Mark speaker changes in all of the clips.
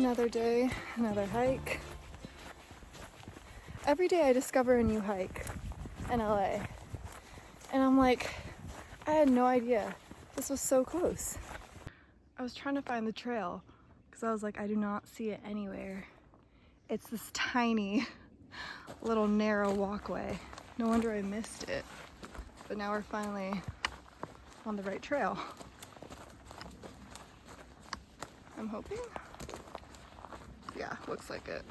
Speaker 1: Another day, another hike. Every day I discover a new hike in LA. And I'm like, I had no idea this was so close. I was trying to find the trail because I was like, I do not see it anywhere. It's this tiny little narrow walkway. No wonder I missed it. But now we're finally on the right trail. I'm hoping. Yeah, looks like it.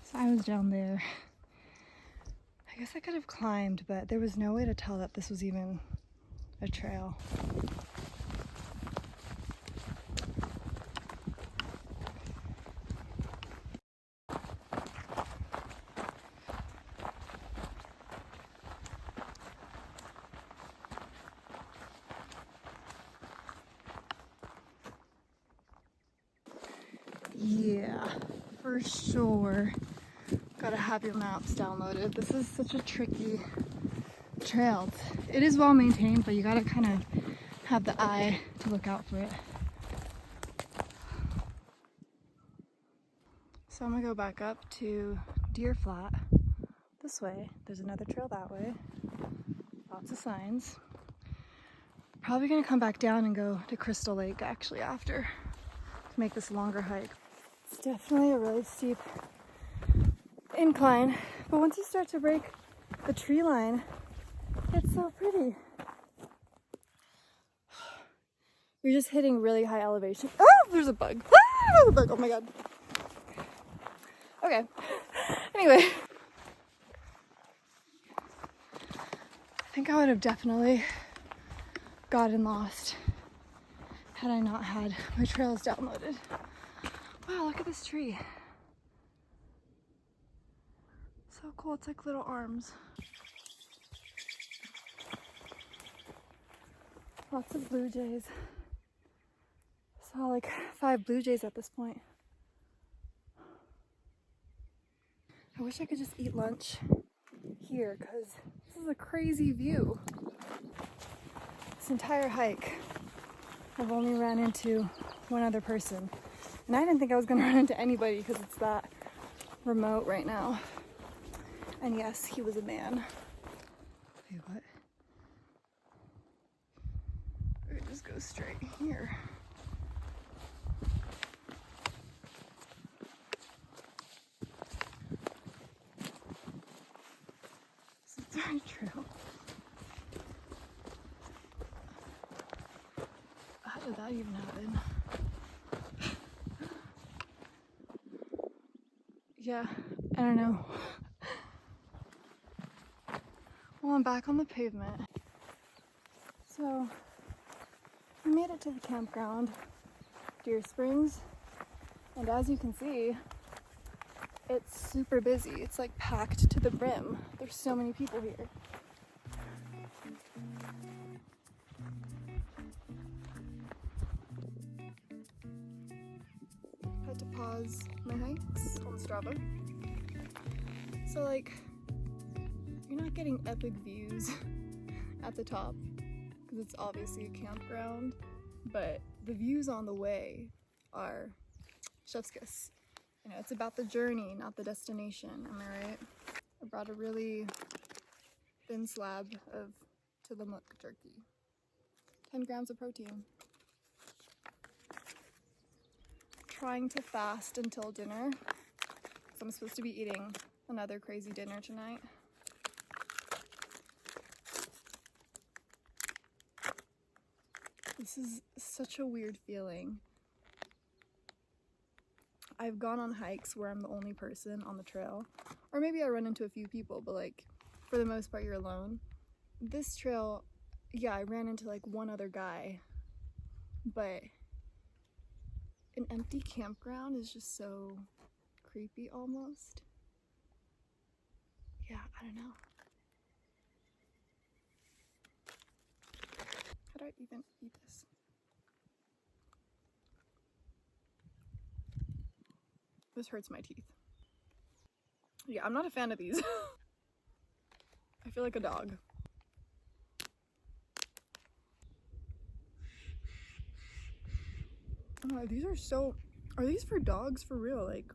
Speaker 1: So I was down there. I guess I could have climbed, but there was no way to tell that this was even a trail. Yeah, for sure. Gotta have your maps downloaded. This is such a tricky trail. It is well maintained, but you gotta kind of have the eye to look out for it. So I'm gonna go back up to Deer Flat this way. There's another trail that way. Lots of signs. Probably gonna come back down and go to Crystal Lake actually after to make this longer hike. It's definitely a really steep incline, but once you start to break the tree line, it's so pretty. You're just hitting really high elevation. Oh, there's a bug. Ah, a bug. Oh my god. Okay. Anyway, I think I would have definitely gotten lost had I not had my trails downloaded. Wow, look at this tree. So cool, it's like little arms. Lots of blue jays. Saw like 5 blue jays at this point. I wish I could just eat lunch here because this is a crazy view. This entire hike, I've only ran into one other person. And I didn't think I was gonna run into anybody because it's that remote right now. And yes, he was a man. Wait, what? We could just go straight here. This is very true. How did that even happen? Yeah, I don't know. Well, I'm back on the pavement. So, we made it to the campground, Deer Springs, and as you can see, it's super busy. It's like packed to the brim. There's so many people here. Had to pause my hikes on Strava. So like, you're not getting epic views at the top because it's obviously a campground, but the views on the way are chef's kiss. You know, it's about the journey, not the destination, am I right? I brought a really thin slab of Tillamook jerky. 10 grams of protein. Trying to fast until dinner, because I'm supposed to be eating another crazy dinner tonight. This is such a weird feeling. I've gone on hikes where I'm the only person on the trail, or maybe I run into a few people, but like for the most part you're alone. This trail, yeah, I ran into like one other guy, but an empty campground is just so creepy almost. Yeah, I don't know. How do I even eat this? This hurts my teeth. Yeah, I'm not a fan of these. I feel like a dog. Oh, these are so... Are these for dogs for real? Like...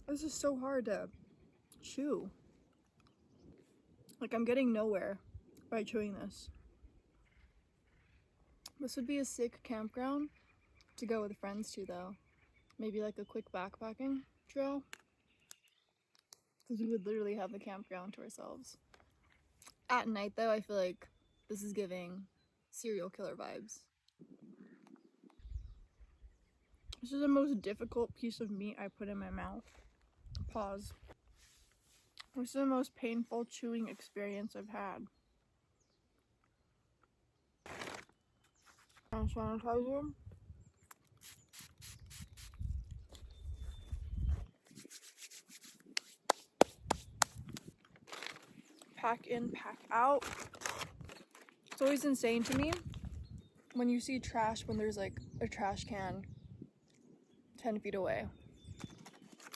Speaker 1: This is so hard to chew. Like, I'm getting nowhere by chewing this. This would be a sick campground to go with friends to, though. Maybe like a quick backpacking trail. Because we would literally have the campground to ourselves. At night, though, I feel like this is giving serial killer vibes. This is the most difficult piece of meat I put in my mouth. Pause. This is the most painful chewing experience I've had. Hand sanitizer. Pack in, pack out. It's always insane to me when you see trash when there's like a trash can 10 feet away.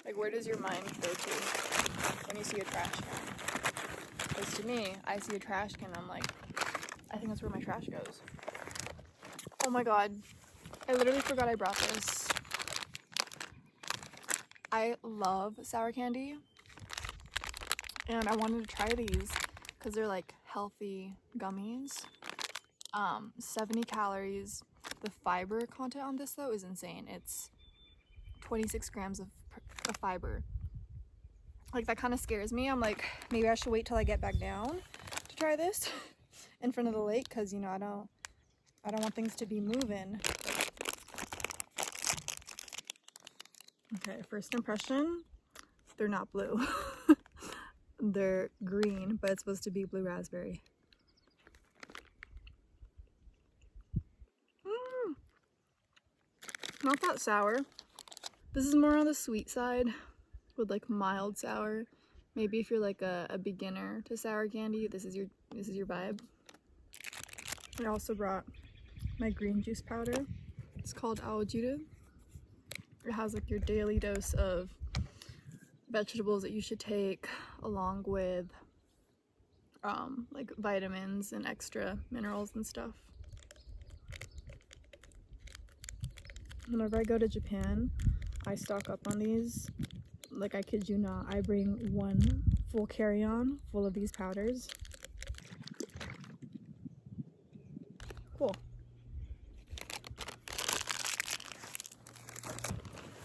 Speaker 1: Like, where does your mind go to when you see a trash can? Because to me, I see a trash can, I'm like, I think that's where my trash goes. Oh my god, I literally forgot I brought this. I love sour candy, and I wanted to try these because they're like healthy gummies. 70 calories. The fiber content on this though is insane. It's 26 grams of fiber. Like, that kind of scares me. I'm like, maybe I should wait till I get back down to try this in front of the lake, because, you know, I don't want things to be moving. Okay, first impression, they're not blue. They're green, but it's supposed to be blue raspberry. Not that sour. This is more on the sweet side with like mild sour. Maybe if you're like a beginner to sour candy, this is your vibe. I also brought my green juice powder. It's called Aojuda. It has like your daily dose of vegetables that you should take, along with like vitamins and extra minerals and stuff. Whenever I go to Japan, I stock up on these. Like, I kid you not, I bring one full carry-on full of these powders. Cool.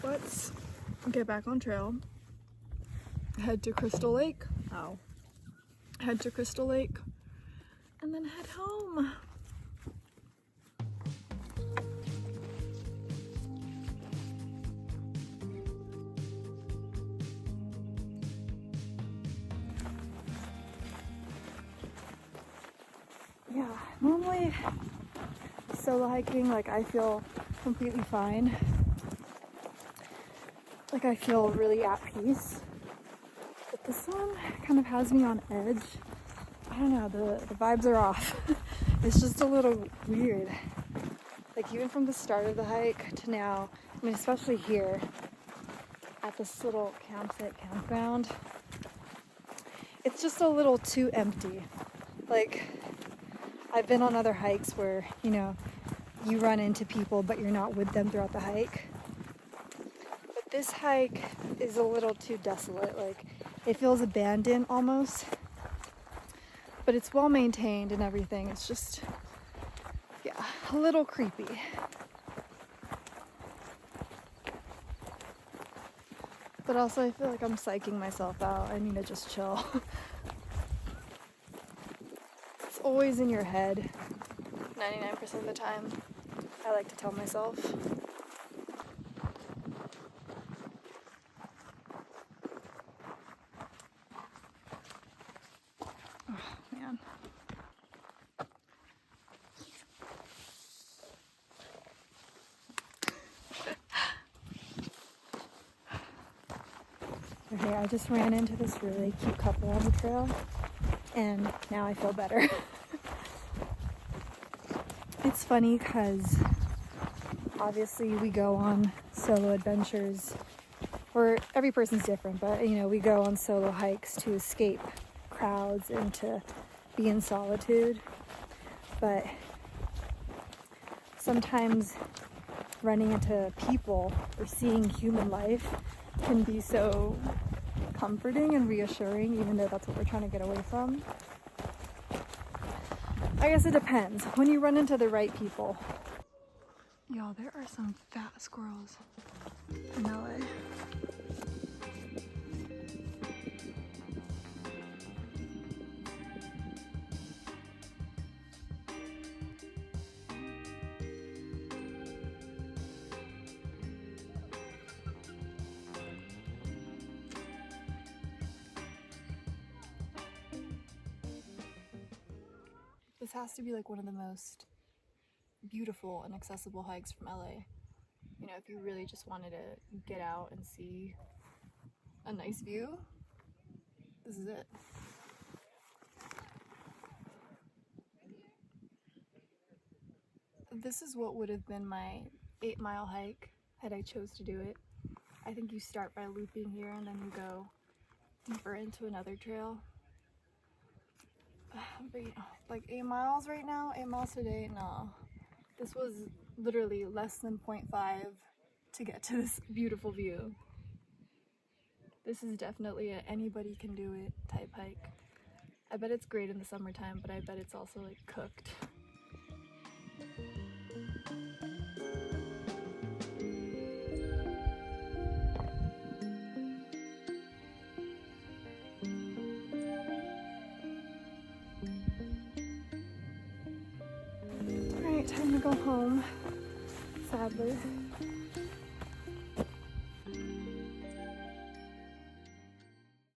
Speaker 1: Let's get back on trail. Head to Crystal Lake. Oh. Head to Crystal Lake. And then head home. Yeah, normally solo hiking, like, I feel completely fine. Like, I feel really at peace. But this one kind of has me on edge. I don't know, the vibes are off. It's just a little weird. Like, even from the start of the hike to now, I mean, especially here at this little campground, it's just a little too empty. Like, I've been on other hikes where, you know, you run into people but you're not with them throughout the hike. But this hike is a little too desolate. Like, it feels abandoned almost. But it's well maintained and everything. It's just, yeah, a little creepy. But also I feel like I'm psyching myself out. I need to just chill. It's always in your head, 99% of the time, I like to tell myself. Oh, man. Okay, I just ran into this really cute couple on the trail, and now I feel better. It's funny because obviously we go on solo adventures, or every person's different, but, you know, we go on solo hikes to escape crowds and to be in solitude.
Speaker 2: but sometimes running into people or seeing human life can be so comforting and reassuring, even though that's what we're trying to get away from. I guess it depends when you run into the right people. Y'all, there are some fat squirrels in LA. This has to be like one of the most beautiful and accessible hikes from LA. You know, if you really just wanted to get out and see a nice view, this is it. This is what would have been my 8-mile hike had I chose to do it. I think you start by looping here and then you go deeper into another trail. But you know, like 8 miles right now, 8 miles a day, no. This was literally less than 0.5 to get to this beautiful view. This is definitely a anybody can do it type hike. I bet it's great in the summertime, but I bet it's also like cooked. Alright, time to go home, sadly.